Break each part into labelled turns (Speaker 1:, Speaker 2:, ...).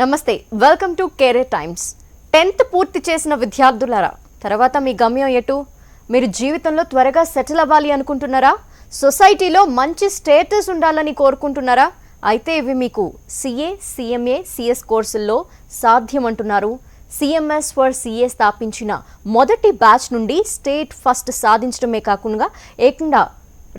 Speaker 1: నమస్తే, welcome to career times. 10th పూర్తి చేసిన విద్యార్థులారా, తర్వాత మీ గమ్యం ఎటు? మీరు జీవితంలో త్వరగా సెటిల్ అవ్వాలి అనుకుంటున్నారా? సొసైటీలో మంచి స్టేటస్ ఉండాలని కోరుకుంటున్నారా? అయితే ఇవి మీకు సిఏ, సిఎంఏ, సిఎస్ కోర్సుల్లో సాధ్యమంటున్నారు. సిఎంఎస్ ఫర్ సిఏ స్థాపించిన మొదటి బ్యాచ్ నుండి స్టేట్ ఫస్ట్ సాధించడమే కాకుండా ఏకంగా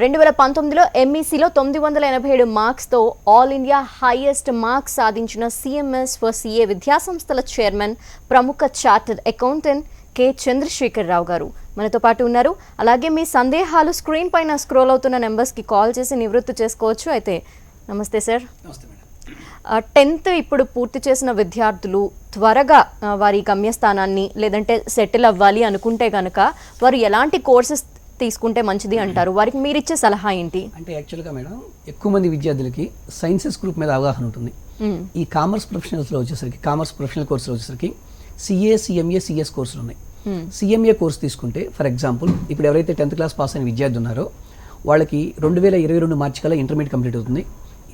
Speaker 1: 2019లో ఎంఈసీలో 987 మార్క్స్తో ఆల్ ఇండియా హైయెస్ట్ మార్క్స్ సాధించిన సిఎంఎస్ ఫర్ సిఏ విద్యాసంస్థల చైర్మన్, ప్రముఖ చార్టర్డ్ అకౌంటెంట్ కె చంద్రశేఖర్ రావు గారు మనతో పాటు ఉన్నారు. అలాగే మీ సందేహాలు స్క్రీన్ పైన స్క్రోల్ అవుతున్న నెంబర్స్కి కాల్ చేసి నివృత్తి చేసుకోవచ్చు. అయితే నమస్తే సార్. 10th ఇప్పుడు పూర్తి చేసిన విద్యార్థులు త్వరగా వారి గమ్యస్థానాన్ని లేదంటే సెటిల్ అవ్వాలి అనుకుంటే కనుక వారు ఎలాంటి కోర్సెస్ తీసుకుంటే మంచిది అంటారు? వారికి మీరు ఇచ్చే సలహా ఏంటి?
Speaker 2: అంటే యాక్చువల్గా మేడం, ఎక్కువ మంది విద్యార్థులకి సైన్సెస్ గ్రూప్ మీద అవగాహన ఉంటుంది. ఈ కామర్స్ ప్రొఫెషనల్స్లో వచ్చేసరికి, కామర్స్ ప్రొఫెషనల్ కోర్సులో వచ్చేసరికి సిఏ, సిఎంఏ, సిఎస్ కోర్సులు ఉన్నాయి. సిఎంఏ కోర్సు తీసుకుంటే ఫర్ ఎగ్జాంపుల్ ఇప్పుడు ఎవరైతే 10th క్లాస్ పాస్ అయిన విద్యార్థి ఉన్నారో వాళ్ళకి 2022 మార్చి కల్లా ఇంటర్మీడియట్ కంప్లీట్ అవుతుంది.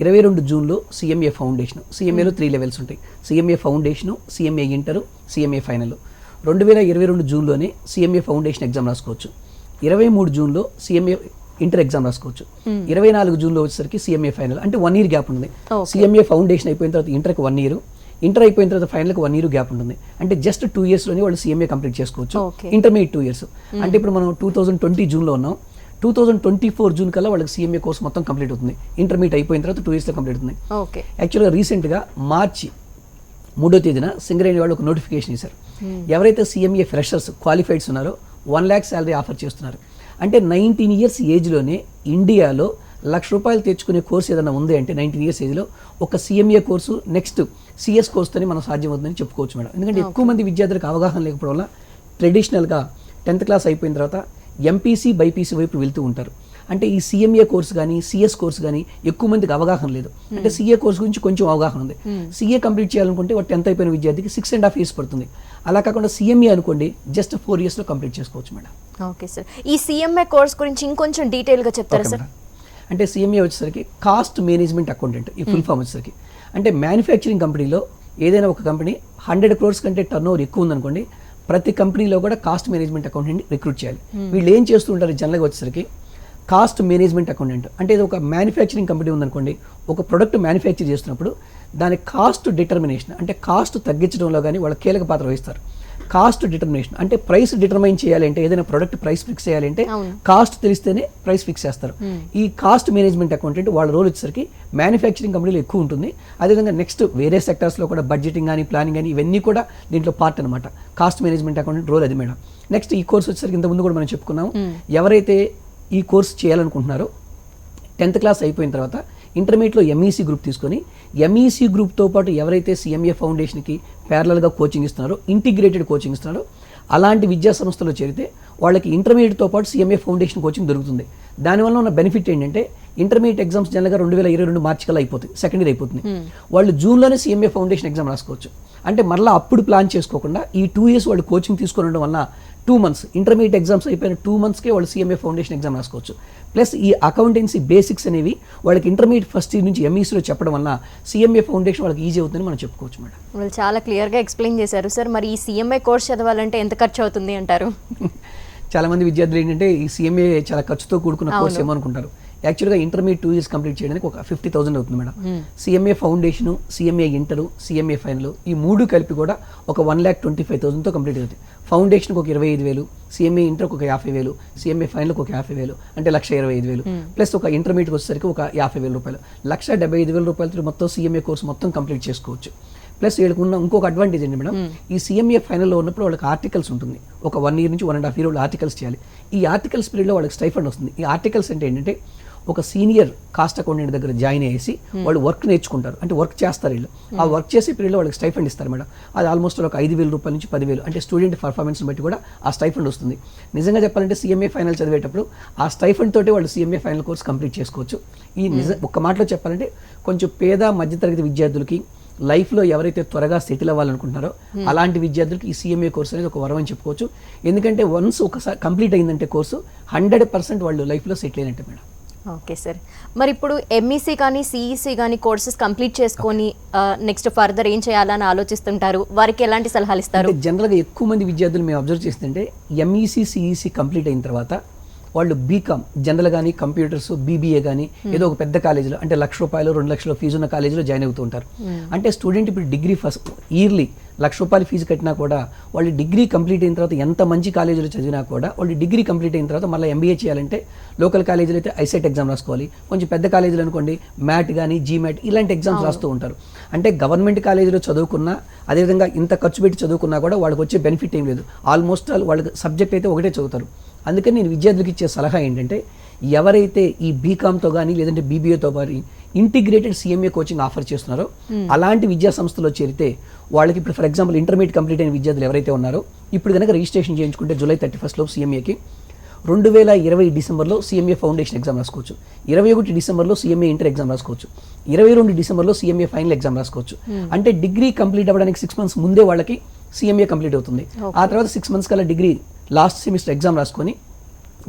Speaker 2: 22 జూన్లో సిఎంఏ ఫౌండేషన్, సిఎంఏలో 3 లెవెల్స్ ఉంటాయి. CMA foundation, CMA inter, CMA final. 2022 జూన్లోనే సిఎంఏ ఫౌండేషన్ ఎగ్జామ్ రాసుకోవచ్చు. 23 జూన్లో సిఎంఏ ఇంటర్ ఎగ్జామ్ రాసుకోవచ్చు. 24 జూన్లో వచ్చేసరికి సిఎంఏ ఫైనల్. అంటే 1 year గ్యాప్ ఉంటుంది. సిఎంఏ ఫౌండేషన్ అయిపోయిన తర్వాత ఇంటర్కి 1 year, ఇంటర్ అయిపోయిన తర్వాత ఫైనల్కి 1 year గ్యాప్ ఉంటుంది. అంటే జస్ట్ 2 yearsలోనే వాళ్ళు సిఎంఏ కంప్లీట్ చేసుకోవచ్చు. Intermediate 2 years. అంటే ఇప్పుడు మనం 2020 జూన్లో ఉన్నాం. 2024 జూన్ కల్లా వాళ్ళకి సిఎంఏ కోర్స్ మొత్తం కంప్లీట్ అవుతుంది. ఇంటర్మీడియట్ అయిపోయిన తర్వాత 2 yearsలో కంప్లీట్ అవుతుంది. యాక్చువల్గా రీసెంట్గా మార్చి 3వ తేదీన సింగరేణి వాళ్ళు ఒక నోటిఫికేషన్ ఇచ్చారు. ఎవరైతే సిఎంఏ ఫ్రెషర్స్ క్వాలిఫైడ్స్ ఉన్నారో 1 lakh శాలరీ ఆఫర్ చేస్తున్నారు. అంటే 19 years ఏజ్లోనే ఇండియాలో ₹1,00,000 తెచ్చుకునే కోర్సు ఏదైనా ఉంది అంటే 19 years ఏజ్లో ఒక సిఎంఏ కోర్సు, నెక్స్ట్ సిఎస్ కోర్సుతోనే మనం సాధ్యమవుతుందని చెప్పుకోవచ్చు మేడం. ఎందుకంటే ఎక్కువ మంది విద్యార్థులకు అవగాహన లేకపోవడం వల్ల ట్రెడిషనల్గా 10th క్లాస్ అయిపోయిన తర్వాత ఎంపీసీ, బైపీసీ వైపు వెళ్తూ ఉంటారు. అంటే ఈ సిఎంఏ కోర్సు కానీ, సిఎస్ కోర్సు కానీ ఎక్కువ మందికి అవగాహన లేదు. అంటే సిఏ కోర్సు గురించి కొంచెం అవగాహన ఉంది. సిఏ కంప్లీట్ చేయాలనుకుంటే 10th అయిపోయిన విద్యార్థికి 6.5 years పడుతుంది. అలా కాకుండా సిఎంఏ అనుకోండి జస్ట్ 4 yearsలో కంప్లీట్ చేసుకోవచ్చు మేడం.
Speaker 1: ఓకే సార్, ఈ సిఎంఏ కోర్స్ గురించి ఇంకొంచెం డీటెయిల్గా చెప్తారా సార్?
Speaker 2: అంటే సిఎంఏ వచ్చేసరికి కాస్ట్ మేనేజ్మెంట్ అకౌంటెంట్, ఈ ఫుల్ ఫామ్ వచ్చేసరికి అంటే మ్యానుఫ్యాక్చరింగ్ కంపెనీలో ఏదైనా ఒక కంపెనీ 100 crores కంటే టర్నోవర్ ఎక్కువ ఉందనుకోండి, ప్రతి కంపెనీలో కూడా కాస్ట్ మేనేజ్మెంట్ అకౌంటెంట్ రిక్రూట్ చేయాలి. వీళ్ళు ఏం చేస్తూ ఉంటారు జనరల్గా వచ్చేసరికి కాస్ట్ మేనేజ్మెంట్ అకౌంటెంట్ అంటే ఇది ఒక మ్యానుఫ్యాక్చరింగ్ కంపెనీ ఉందనుకోండి, ఒక ప్రొడక్ట్ మ్యానుఫ్యాక్చర్ చేస్తున్నప్పుడు దాని కాస్ట్ డిటర్మినేషన్ అంటే కాస్ట్ తగ్గించడంలో కానీ వాళ్ళ కీలక పాత్ర వహిస్తారు. కాస్ట్ డిటర్మినేషన్ అంటే ప్రైస్ డిటర్మైన్ చేయాలి అంటే ఏదైనా ప్రొడక్ట్ ప్రైస్ ఫిక్స్ చేయాలంటే కాస్ట్ తెలిస్తేనే ప్రైస్ ఫిక్స్ చేస్తారు. ఈ కాస్ట్ మేనేజ్మెంట్ అకౌంటెంట్ వాళ్ళ రోల్ వచ్చేసరికి మ్యానుఫ్యాక్చరింగ్ కంపెనీలో ఎక్కువ ఉంటుంది. అదేవిధంగా నెక్స్ట్ వేరే సెక్టర్స్లో కూడా బడ్జెటింగ్ కానీ, ప్లానింగ్ కానీ ఇవన్నీ కూడా దీంట్లో పార్ట్ అనమాట. కాస్ట్ మేనేజ్మెంట్ అకౌంటెంట్ రోల్ అది మేడం. నెక్స్ట్ ఈ కోర్స్ వచ్చేసరికి ఇంతకుముందు కూడా మనం చెప్పుకున్నాము, ఎవరైతే ఈ కోర్స్ చేయాలనుకుంటున్నారో 10th క్లాస్ అయిపోయిన తర్వాత ఇంటర్మీడియట్లో ఎంఈసీ గ్రూప్ తీసుకొని, ఎంఈసీ గ్రూప్తో పాటు ఎవరైతే సిఎంఏ ఫౌండేషన్కి ప్యారలల్గా కోచింగ్ ఇస్తున్నారో, ఇంటిగ్రేటెడ్ కోచింగ్ ఇస్తున్నారో అలాంటి విద్యా సంస్థలో చేరితే వాళ్ళకి ఇంటర్మీడియట్తో పాటు సిఎంఏ ఫౌండేషన్ కోచింగ్ దొరుకుతుంది. దానివల్ల ఉన్న బెనిఫిట్ ఏంటంటే ఇంటర్మీడియట్ ఎగ్జామ్స్ జనరల్గా 2022 మార్చి కల్లా అయిపోతుంది, సెకండ్ ఇయర్ అయిపోతుంది. వాళ్ళు జూన్లోనే సిఎంఏ ఫౌండేషన్ ఎగ్జామ్ రాసుకోవచ్చు. అంటే మళ్ళీ అప్పుడు ప్లాన్ చేసుకోకుండా ఈ 2 years వాళ్ళు కోచింగ్ తీసుకొని ఉండడం వల్ల 2 months ఇంటర్మీడియట్ ఎగ్జామ్స్ అయిపోయిన 2 monthsకే వాళ్ళు సిఎంఏ ఫౌండేషన్ ఎగ్జామ్ రాసుకోవచ్చు. ప్లస్ ఈ అకౌంటెన్సీ బేసిక్స్ అనేవి వాళ్ళకి ఇంటర్మీడియట్ ఫస్ట్ ఇయర్ నుంచి ఎంఈసీలో చెప్పడం వల్ల సిఎంఏ ఫౌండేషన్ వాళ్ళకి ఈజీ అవుతుందని మనం చెప్పుకోవచ్చు మేడం.
Speaker 1: వాళ్ళు చాలా క్లియర్గా ఎక్స్ప్లెయిన్ చేశారు సార్. మరి ఈ సిఎంఏ కోర్స్ చదవాలంటే ఎంత ఖర్చు అవుతుంది అంటారు?
Speaker 2: చాలా మంది విద్యార్థులు ఏంటంటే ఈ సిఎంఏ చాలా ఖర్చుతో కూడుకున్న కోర్స్ ఏమో అనుకుంటారు. యాక్చువల్గా ఇంటర్మీడియట్ 2 years కంప్లీట్ చేయడానికి ఒక 50,000 అవుతుంది madam. CMA foundation, CMA inter, CMA final ఈ 3 కలిపి కూడా ఒక 1,25,000తో కంప్లీట్ అవుతుంది. ఫౌండేషన్కి ఒక 25,000, సిఎంఏ ఇంటర్కి ఒక 50,000, సిఎంఏ ఫైనల్కి ఒక 50,000 అంటే 1,25,000 ప్లస్ ఒక ఇంటర్మీడియట్ వచ్చేసరికి ఒక 50,000 రూపాయలు, 1,75,000 రూపాయలతో మొత్తం సిఎంఏ కోర్స్ మొత్తం కంప్లీట్ చేసుకోవచ్చు. ప్లస్ వీళ్ళకి ఉన్న ఇంకొక అడ్వాంటేజ్ ఏంటి మేడం, ఈ సిఎంఏ ఫైనల్లో ఉన్నప్పుడు వాళ్ళకి ఆర్టికల్స్ ఉంటుంది. ఒక 1 year నుంచి 1.5 year వాళ్ళు ఆర్టికల్స్ చేయాలి. ఈ ఆర్టికల్స్ పీరియడ్లో వాళ్ళకి స్టైఫండ్ వస్తుంది. ఈ ఆర్టికల్స్ అంటే ఏంటంటే ఒక సీనియర్ కాస్ట్ అకౌంటెంట్ దగ్గర జాయిన్ అయ్యేసి వాళ్ళు వర్క్ నేర్చుకుంటారు, అంటే వర్క్ చేస్తారు వీళ్ళు. ఆ వర్క్ చేసే పీరియడ్లో వాళ్ళకి స్టైఫండ్ ఇస్తారు మేడం. అది ఆల్మోస్ట్ ఒక 5,000 రూపాయల నుంచి 10,000 అంటే స్టూడెంట్ పర్ఫార్మెన్స్ని బట్టి కూడా ఆ స్టైఫండ్ వస్తుంది. నిజంగా చెప్పాలంటే సిఎంఏ ఫైనల్ చదివేటప్పుడు ఆ స్టైఫండ్ తోటి వాళ్ళు సిఎంఏ ఫైనల్ కోర్స్ కంప్లీట్ చేసుకోవచ్చు. ఈ ఒక్క మాటలో చెప్పాలంటే కొంచెం పేద మధ్యతరగతి విద్యార్థులకి లైఫ్లో ఎవరైతే త్వరగా సెటిల్ అవ్వాలనుకుంటున్నారో అలాంటి విద్యార్థులకి ఈ సిఎంఏ కోర్స్ అనేది ఒక వరం అని చెప్పుకోవచ్చు. ఎందుకంటే వన్స్ ఒకసారి కంప్లీట్ అయిందంటే కోర్సు 100% వాళ్ళు లైఫ్లో సెటిల్ అయినట్టే మేడం.
Speaker 1: ఓకే సార్, మరి ఇప్పుడు ఎంఈసీ కానీ సిఈసీ కానీ కోర్సెస్ కంప్లీట్ చేసుకొని నెక్స్ట్ ఫర్దర్ ఏం చేయాలని ఆలోచిస్తుంటారు? వారికి ఎలాంటి సలహాలు ఇస్తారు?
Speaker 2: జనరల్గా ఎక్కువ మంది విద్యార్థులు మేము అబ్జర్వ్ చేస్తుంటే ఎంఈసీ సిఈసీ కంప్లీట్ అయిన తర్వాత వాళ్ళు బీకామ్ జనరల్ కానీ కంప్యూటర్స్ బీబీఏ కానీ ఏదో ఒక పెద్ద కాలేజీలో అంటే ₹1,00,000 ₹2,00,000 ఫీజు ఉన్న కాలేజీలో జాయిన్ అవుతూ ఉంటారు. అంటే స్టూడెంట్ ఇప్పుడు డిగ్రీ ఫస్ట్ ఇయర్లీ ₹1,00,000 ఫీజు కట్టినా కూడా వాళ్ళు డిగ్రీ కంప్లీట్ అయిన తర్వాత ఎంత మంచి కాలేజీలో చదివినా కూడా వాళ్ళు డిగ్రీ కంప్లీట్ అయిన తర్వాత మళ్ళీ ఎంబీఏ చేయాలంటే లోకల్ కాలేజీలో అయితే ఐసెట్ ఎగ్జామ్ రాసుకోవాలి. కొంచెం పెద్ద కాలేజీలు అనుకోండి మ్యాట్ కానీ జీమ్యాట్ ఇలాంటి ఎగ్జామ్స్ రాస్తూ ఉంటారు. అంటే గవర్నమెంట్ కాలేజీలో చదువుకున్నా అదేవిధంగా ఇంత ఖర్చు పెట్టి చదువుకున్నా కూడా వాళ్ళకి వచ్చే బెనిఫిట్ ఏం లేదు. ఆల్మోస్ట్ వాళ్ళకి సబ్జెక్ట్ అయితే ఒకటే చదువుతారు. అందుకని నేను విద్యార్థులకు ఇచ్చే సలహా ఏంటంటే ఎవరైతే ఈ బీకామ్తో కానీ లేదంటే బీబీఏతో కానీ ఇంటిగ్రేటెడ్ సిఎంఏ కోచింగ్ ఆఫర్ చేస్తున్నారో అలాంటి విద్యా సంస్థలో చేరితే వాళ్ళకి ఇప్పుడు ఫర్ ఎగ్జాంపుల్ ఇంటర్మీడియట్ కంప్లీట్ అయిన విద్యార్థులు ఎవరైతే ఉన్నారో ఇప్పుడు కనుక రిజిస్ట్రేషన్ చేయించుకుంటే జూలై 31 లోపు సిఎంఏకి 2020 డిసెంబర్లో సిఎంఏ ఫౌండేషన్ ఎగ్జామ్ రాసుకోవచ్చు, 21 డిసెంబర్లో సిఎంఏ ఇంటర్ ఎగ్జామ్ రాసుకోవచ్చు, 22 డిసెంబర్లో సిఎంఏ ఫైనల్ ఎగ్జామ్ రాసుకోవచ్చు. అంటే డిగ్రీ కంప్లీట్ అవ్వడానికి 6 months ముందే వాళ్ళకి సిఎంఏ కంప్లీట్ అవుతుంది. ఆ తర్వాత 6 months కల్లా డిగ్రీ లాస్ట్ సెమిస్టర్ ఎగ్జామ్ రాసుకొని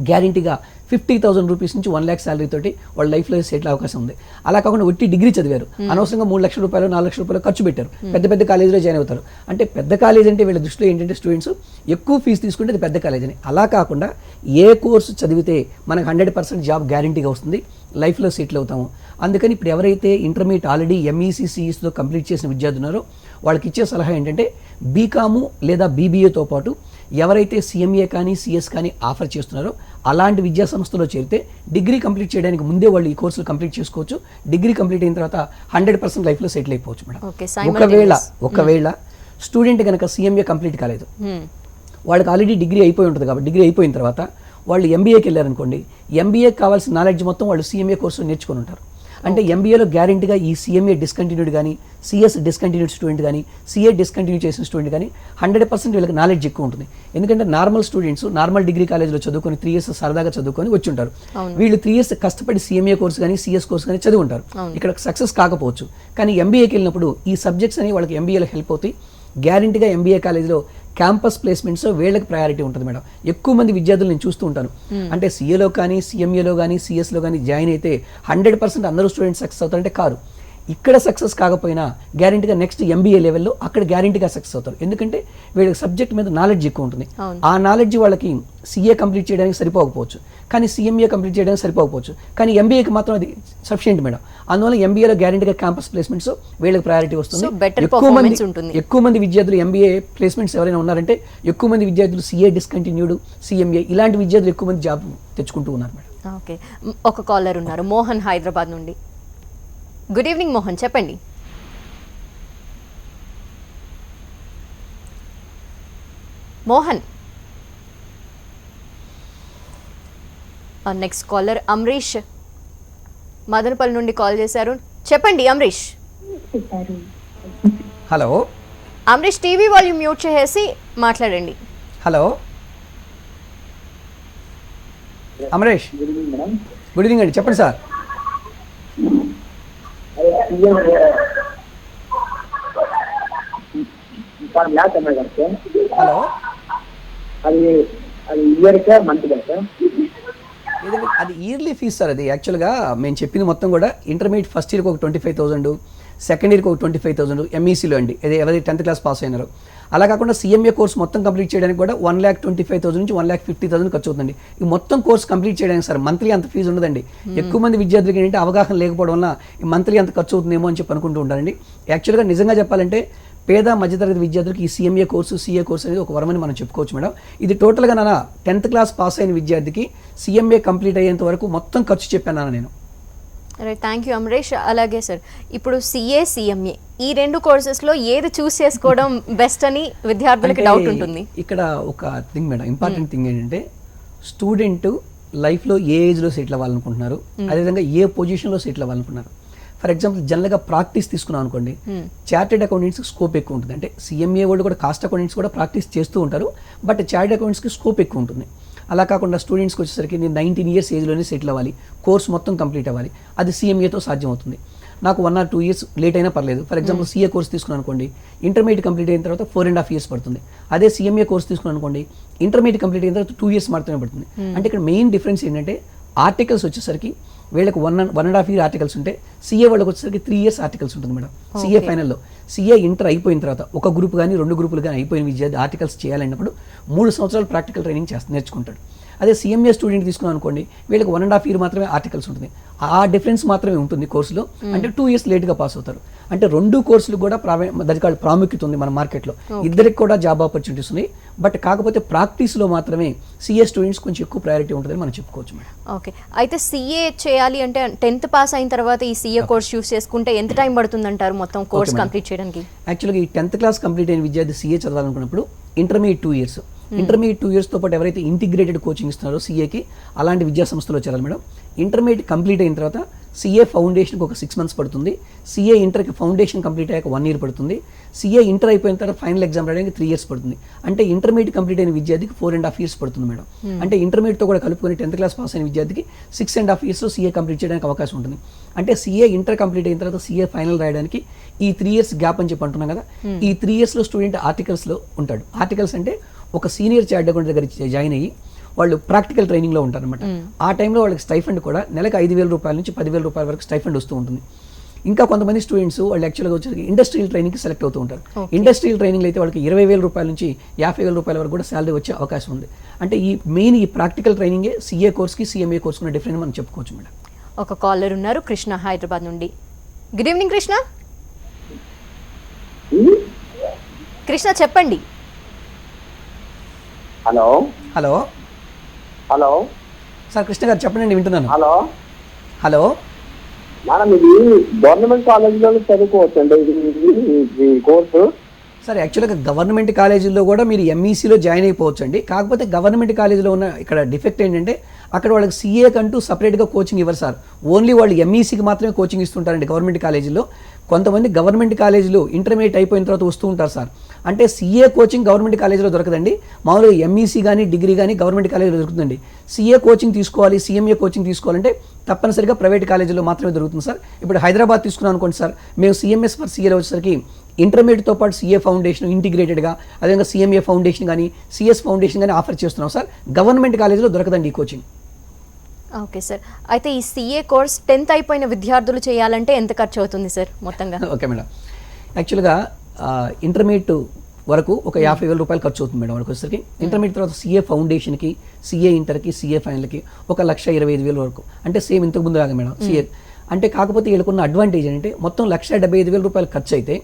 Speaker 2: గ్యారంటీగా 50,000 రూపీస్ నుంచి 1 lakh శాలరీ తోటి వాళ్ళ లైఫ్లో సెటిల్ అవకాశం ఉంది. అలా కాకుండా ఒట్టి డిగ్రీ చదివారు, అనవసరంగా ₹3,00,000 ₹4,00,000 ఖర్చు పెట్టారు, పెద్ద పెద్ద కాలేజీలో జాయిన్ అవుతారు. అంటే పెద్ద కాలేజ్ అంటే వీళ్ళ దృష్టిలో ఏంటంటే స్టూడెంట్స్ ఎక్కువ ఫీజు తీసుకుంటే అది పెద్ద కాలేజ్ అని. అలా కాకుండా ఏ కోర్సు చదివితే మనకు 100% జాబ్ గ్యారంటీగా వస్తుంది, లైఫ్లో సెటిల్ అవుతాము. అందుకని ఇప్పుడు ఎవరైతే ఇంటర్మీడియట్ ఆల్రెడీ ఎంఈసీ సిఈసీతో కంప్లీట్ చేసిన విద్యార్థులు ఉన్నారో వాళ్ళకి ఇచ్చే సలహా ఏంటంటే బీకాము లేదా బీబీఏతో పాటు ఎవరైతే సిఎంఏ కానీ సిఎస్ కానీ ఆఫర్ చేస్తున్నారో అలాంటి విద్యా సంస్థలో చేరితే డిగ్రీ కంప్లీట్ చేయడానికి ముందే వాళ్ళు ఈ కోర్సులు కంప్లీట్ చేసుకోవచ్చు. డిగ్రీ కంప్లీట్ అయిన తర్వాత 100% లైఫ్లో సెటిల్ అయిపోవచ్చు మేడం. ఒకవేళ స్టూడెంట్ కనుక సిఎంఏ కంప్లీట్ కాలేదు, వాళ్ళకి ఆల్రెడీ డిగ్రీ అయిపోయి ఉంటుంది కాబట్టి డిగ్రీ అయిపోయిన తర్వాత వాళ్ళు ఎంబీఏకి వెళ్ళారనుకోండి, ఎంబీఏకి కావాల్సిన నాలెడ్జ్ మొత్తం వాళ్ళు సిఎంఏ కోర్సులో నేర్చుకుని ఉంటారు. అంటే ఎంబీఏలో గ్యారంటీగా ఈ సిఎంఏ డిస్కంటిన్యూడ్ కానీ సిఎస్ డిస్కంటిన్యూడ్ స్టూడెంట్ కానీ సిఏ డిస్కంటిన్యూ చేసిన స్టూడెంట్ కానీ 100% వీళ్ళకి నాలెడ్జ్ ఎక్కువ ఉంటుంది. ఎందుకంటే నార్మల్ స్టూడెంట్స్ నార్మల్ డిగ్రీ కాలేజ్లో చదువుకొని 3 years సరదాగా చదువుకొని వచ్చి ఉంటారు. వీళ్ళు 3 years కష్టపడి సిఎంఏ కోర్సు కానీ సిఎస్ కోర్సు కానీ చదివి ఉంటారు. ఇక్కడ సక్సెస్ కాకపోవచ్చు, కానీ ఎంబీఏకి వెళ్ళినప్పుడు ఈ సబ్జెక్ట్స్ అని వాళ్ళకి ఎంబీఏలో హెల్ప్ అవుతాయి. గ్యారంటీగా ఎంబీఏ కాలేజ్లో క్యాంపస్ ప్లేస్మెంట్స్ వీళ్ళకి ప్రయారిటీ ఉంటుంది మేడం. ఎక్కువ మంది విద్యార్థులు నేను చూస్తూ ఉంటాను. అంటే సిఏలో కానీ సిఎంఏలో కానీ సిఎస్లో కానీ జాయిన్ అయితే 100% అందరూ స్టూడెంట్స్ సక్సెస్ అవుతారంటే కాదు. ఇక్కడ సక్సెస్ కాకపోయినా గ్యారంటీగా నెక్స్ట్ ఎంబీఏ లెవెల్లో అక్కడ గ్యారంటీగా సక్సెస్ అవుతారు. ఎందుకంటే వీళ్ళకి సబ్జెక్ట్ మీద నాలెడ్జ్ ఎక్కువ ఉంటుంది. ఆ నాలెడ్జ్ వాళ్ళకి సిఏ కంప్లీట్ చేయడానికి సరిపోకపోవచ్చు, కానీ సిఎంఏ కంప్లీట్ చేయడానికి సరిపోకపోవచ్చు, కానీ ఎంబీఏకి మాత్రం అది సఫిషియెంట్ మేడం. అందువల్ల ఎంబీఏలో గ్యారంటీగా క్యాంపస్ ప్లేస్మెంట్స్ వీళ్ళకి ప్రయారిటీ వస్తుంది. ఎక్కువ మంది విద్యార్థులు ఎంబీఏ ప్లేస్మెంట్స్ ఎవరైనా ఉన్నారంటే ఎక్కువ మంది విద్యార్థులు సిఏ డిస్కంటిన్యూడ్ సిఎంఏ ఇలాంటి విద్యార్థులు ఎక్కువ మంది జాబ్ తెచ్చుకుంటూ ఉన్నారు మేడం.
Speaker 1: ఓకే, ఒక కాలర్ ఉన్నారు మోహన్ హైదరాబాద్ నుండి. గుడ్ ఈవినింగ్ మోహన్, చెప్పండి. మోహన్. నెక్స్ట్ కాలర్ అమరీష్ మదనపల్లి నుండి కాల్ చేశారు. చెప్పండి Amrish.
Speaker 2: Hello
Speaker 1: Amrish, TV volume mute చేసి మాట్లాడండి.
Speaker 2: హలో అమరీష్, గుడ్ ఈవినింగ్ అండి, చెప్పండి సార్. హలో, అది ఇయర్లీ ఫీజ్ సార్. అది యాక్చువల్గా మేము చెప్పింది మొత్తం కూడా ఇంటర్మీడియట్ ఫస్ట్ ఇయర్కి ఒక 25,000, సెకండ్ ఇయర్కి ఒక 25,000 ఎంఈసీలో అండి, అదే ఎవరైతే 10th class పాస్ అయినారో. అలా కాకుండా సిఎంఏ కోర్స్ మొత్తం కంప్లీట్ చేయడానికి కూడా 1,25,000 నుంచి 1,50,000 ఖర్చు అవుతుంది. ఈ మొత్తం కోర్స్ కంప్లీట్ చేయడానికి సార్ మంత్లీ అంత ఫీజు ఉండదండి. ఎక్కువ మంది విద్యార్థులకి ఏంటంటే అవగాహన లేకపోవడం వల్ల ఈ మంత్లీ అంత ఖర్చు అవుతుందేమో అని చెప్పి అనుకుంటూ ఉంటారండి. యాక్చువల్గా నిజంగా చెప్పాలంటే పేద మధ్యతరగతి విద్యార్థులకి ఈ సిఎంఏ కోర్సు సిఏ కోర్సు అనేది ఒక వరమని మనం చెప్పుకోవచ్చు మేడం. ఇది టోటల్గా నా 10th class పాస్ అయిన విద్యార్థికి సిఎంఏ కంప్లీట్ అయ్యేంత వరకు మొత్తం ఖర్చు చెప్పాను నేను.
Speaker 1: Right, thank you Amaresh. అలాగే సార్, ఇప్పుడు సిఏ సిఎంఏ ఈ 2 కోర్సెస్లో ఏది చూస్ చేసుకోవడం బెస్ట్ అని విద్యార్థులకి డౌట్ ఉంటుంది.
Speaker 2: ఇక్కడ ఒక థింగ్ మేడం, ఇంపార్టెంట్ థింగ్ ఏంటంటే స్టూడెంట్ లైఫ్లో ఏ ఏజ్లో సెటిల్ అవ్వాలనుకుంటున్నారు, అదేవిధంగా ఏ పొజిషన్లో సెటిల్ అవ్వాలనుకుంటున్నారు. ఫర్ ఎగ్జాంపుల్ జనరల్గా ప్రాక్టీస్ తీసుకున్నాం అనుకోండి, చార్టెడ్ అకౌంటెంట్స్కి స్కోప్ ఎక్కువ ఉంటుంది. అంటే సిఎంఏ వాళ్ళు కూడా కాస్ట్ అకౌంటెంట్స్ కూడా ప్రాక్టీస్ చేస్తూ ఉంటారు, బట్ చార్టెడ్ అకౌంటెంట్స్కి స్కోప్ ఎక్కువ ఉంటుంది. అలా కాకుండా స్టూడెంట్స్కి వచ్చేసరికి నేను 19 years ఏజ్లోనే సెటిల్ అవ్వాలి, కోర్స్ మొత్తం కంప్లీట్ అవ్వాలి, అది సిఎంఏతో సాధ్యం అవుతుంది. నాకు 1 or 2 years లేట్ అయినా పర్లేదు. ఫర్ ఎగ్జాంపుల్ సిఏ కోర్స్ తీసుకున్నాను అనుకోండి, ఇంటర్మీడియట్ కంప్లీట్ అయిన తర్వాత 4.5 years పడుతుంది. అదే సిఎంఏ కోర్స్ తీసుకున్నాను అనుకోండి, ఇంటర్మీడియట్ కంప్లీట్ అయిన తర్వాత 2 years మాత్రమే పడుతుంది. అంటే ఇక్కడ మెయిన్ డిఫరెన్స్ ఏంటంటే ఆర్టికల్స్ వచ్చేసరికి వీళ్ళకి 1.5 year ఆర్టికల్స్ ఉంటే సిఏ వాళ్ళకి వచ్చేసరికి 3 years ఆర్టికల్స్ ఉంటుంది మేడం. సిఏ ఫైనల్లో సిఏ ఇంటర్ అయిపోయిన తర్వాత ఒక గ్రూప్ కానీ 2 గ్రూపులు కానీ అయిపోయిన విద్యార్థి ఆర్టికల్స్ చేయాలన్నప్పుడు 3 సంవత్సరాలు ప్రాక్టికల్ ట్రైనింగ్ నేర్చుకుంటాడు. అదే సిఎంఏ స్టూడెంట్ తీసుకున్నాం అనుకోండి, వీళ్ళకి 1.5 year మాత్రమే ఆర్టికల్స్ ఉంటుంది. ఆ డిఫరెన్స్ మాత్రమే ఉంటుంది కోర్సులో. అంటే 2 years లేట్గా పాస్ అవుతారు. అంటే 2 కోర్సులు కూడా ప్రాముఖ్యత ఉంది మన మార్కెట్లో. ఇద్దరికి కూడా జాబ్ ఆపర్చునిటీస్ ఉన్నాయి. బట్ కాకపోతే ప్రాక్టీస్లో మాత్రమే సిఏ స్టూడెంట్స్ కొంచెం ఎక్కువ ప్రయారిటీ ఉంటుందని మనం చెప్పుకోవచ్చు మేడం.
Speaker 1: ఓకే, అయితే సిఏ చేయాలి అంటే 10th పాస్ అయిన తర్వాత ఈ సిఏ కోర్స్ చూస్ చేసుకుంటే ఎంత టైం పడుతుంది అంటారు మొత్తం కోర్స్ కంప్లీట్ చేయడానికి?
Speaker 2: యాక్చువల్గా ఈ 10th క్లాస్ కంప్లీట్ అయిన విద్యార్థి సిఏ చదవాలనుకున్నప్పుడు ఇంటర్మీడియట్ 2 years, ఇంటర్మీడియట్ 2 yearsతో పాటు ఎవరైతే ఇంటిగ్రేటెడ్ కోచింగ్ ఇస్తున్నారో సిఏకి అలాంటి విద్యా సంస్థలో చేరాలి మేడం. ఇంటర్మీడియట్ కంప్లీట్ అయిన తర్వాత సిఏ ఫౌండేషన్కి ఒక 6 months పడుతుంది. సిఏ ఇంటర్కి ఫౌండేషన్ కంప్లీట్ అయ్యాక 1 year పడుతుంది. సిఏ ఇంటర్ అయిపోయిన తర్వాత ఫైనల్ ఎగ్జామ్ రాయడానికి 3 years పడుతుంది. అంటే ఇంటర్మీడియట్ కంప్లీట్ అయిన విద్యార్థికి 4.5 years పడుతుంది మేడం. అంటే ఇంటర్మీడియట్తో కూడా కలుపుకొని 10th క్లాస్ పాస్ అయిన విద్యార్థికి 6.5 years సిఏ కంప్లీట్ చేయడానికి అవకాశం ఉంటుంది. అంటే సిఏ ఇంటర్ కంప్లీట్ అయిన తర్వాత సిఏ ఫైనల్ రాయడానికి ఈ 3 years గ్యాప్ అని చెప్పి అంటున్నాం కదా. ఈ 3 yearsలో స్టూడెంట్ ఆర్టికల్స్లో ఉంటాడు. ఆర్టికల్స్ అంటే ఒక సీనియర్ చార్ట్ అకౌంట్ దగ్గర జాయిన్ అయ్యి వాళ్ళు ప్రాక్టికల్ ట్రైనింగ్లో ఉంటారనమాట. ఆ టైంలో వాళ్ళకి స్టైఫండ్ కూడా నెలకు 5,000 రూపాయల నుంచి 10,000 రూపాయల వరకు స్టైఫండ్ వస్తూ ఉంటుంది. ఇంకా కొంతమంది స్టూడెంట్స్ వాళ్ళు యాక్చువల్గా వచ్చేసరికి ఇండస్ట్రియల్ ట్రైనింగ్కి సెలెక్ట్ అవుతూ ఉంటారు. ఇండస్ట్రియల్ ట్రైనింగ్ అయితే వాళ్ళకి 20,000 రూపాయల నుంచి 50,000 రూపాయల వరకు కూడా శాలరీ వచ్చే అవకాశం ఉంది. అంటే ఈ మెయిన్ ఈ ప్రాక్టికల్ ట్రైనింగే సిఏ కోర్స్కి సిఎంఏ కోర్స్కి డిఫరెంట్ మనం చెప్పుకోవచ్చు మేడం.
Speaker 1: ఒక కాలర్ ఉన్నారు, కృష్ణ హైదరాబాద్ నుండి. Good evening Krishna. కృష్ణ చెప్పండి.
Speaker 3: Hello
Speaker 2: hello
Speaker 3: hello
Speaker 2: sir Krishna గారు చెప్పండి, వింటున్నాను.
Speaker 3: హలో
Speaker 2: హలో
Speaker 3: మేడం, ఇది గవర్నమెంట్ కాలేజీలో చదువుకోవచ్చు అండి ఇది కోర్సు?
Speaker 2: సార్ యాక్చువల్గా గవర్నమెంట్ కాలేజీల్లో కూడా మీరు ఎంఈసీలో జాయిన్ అయిపోవచ్చు అండి. కాకపోతే గవర్నమెంట్ కాలేజీలో ఉన్న ఇక్కడ డిఫెక్ట్ ఏంటంటే అక్కడ వాళ్ళకి సిఏ కంటూ సపరేట్గా కోచింగ్ ఇవ్వరు సార్. ఓన్లీ వాళ్ళు ఎంఈసీకి మాత్రమే కోచింగ్ ఇస్తుంటారండి గవర్నమెంట్ కాలేజీలో. కొంతమంది గవర్నమెంట్ కాలేజీలో ఇంటర్మీడియట్ అయిపోయిన తర్వాత వస్తూ ఉంటారు సార్. అంటే సిఏ కోచింగ్ గవర్నమెంట్ కాలేజీలో దొరకదండి. మామూలుగా ఎంఈసీ కానీ డిగ్రీ కానీ గవర్నమెంట్ కాలేజీలో దొరుకుతుందండి. సిఏ కోచింగ్ తీసుకోవాలి, సిఎంఏ కోచింగ్ తీసుకోవాలంటే తప్పనిసరిగా ప్రైవేట్ కాలేజీలో మాత్రమే దొరుకుతుంది సార్. ఇప్పుడు హైదరాబాద్ తీసుకున్నాం అనుకోండి సార్, మేము సిఎంఎస్ ఫర్ సిఏలో వచ్చేసరికి ఇంటర్మీడియట్తో పాటు సిఏ ఫౌండేషన్ ఇంటిగ్రేటెడ్గా, అదేవిధంగా సిఎంఏ ఫౌండేషన్ కానీ సిఎస్ ఫౌండేషన్ కానీ ఆఫర్ చేస్తున్నాం సార్. గవర్నమెంట్ కాలేజీలో దొరకదండి ఈ కోచింగ్.
Speaker 1: ఓకే సార్, అయితే ఈ సిఏ కోర్స్ 10th అయిపోయిన విద్యార్థులు చేయాలంటే ఎంత ఖర్చు అవుతుంది సార్ మొత్తంగా?
Speaker 2: ఓకే మేడం, యాక్చువల్గా ఇంటర్మీడియట్ వరకు ఒక 50,000 రూపాయలు ఖర్చు అవుతుంది మేడం వాళ్ళకి వచ్చేసరికి. ఇంటర్మీడియట్ తర్వాత సిఏ ఫౌండేషన్కి, సిఏ ఇంటర్కి, సిఏ ఫైనల్కి ఒక 1,25,000 వరకు. అంటే సేమ్ ఇంతకు ముందు లాగా మేడం సిఏ. అంటే కాకపోతే వీళ్ళకున్న అడ్వాంటేజ్ ఏంటంటే మొత్తం 1,75,000 రూపాయలు ఖర్చు అయితే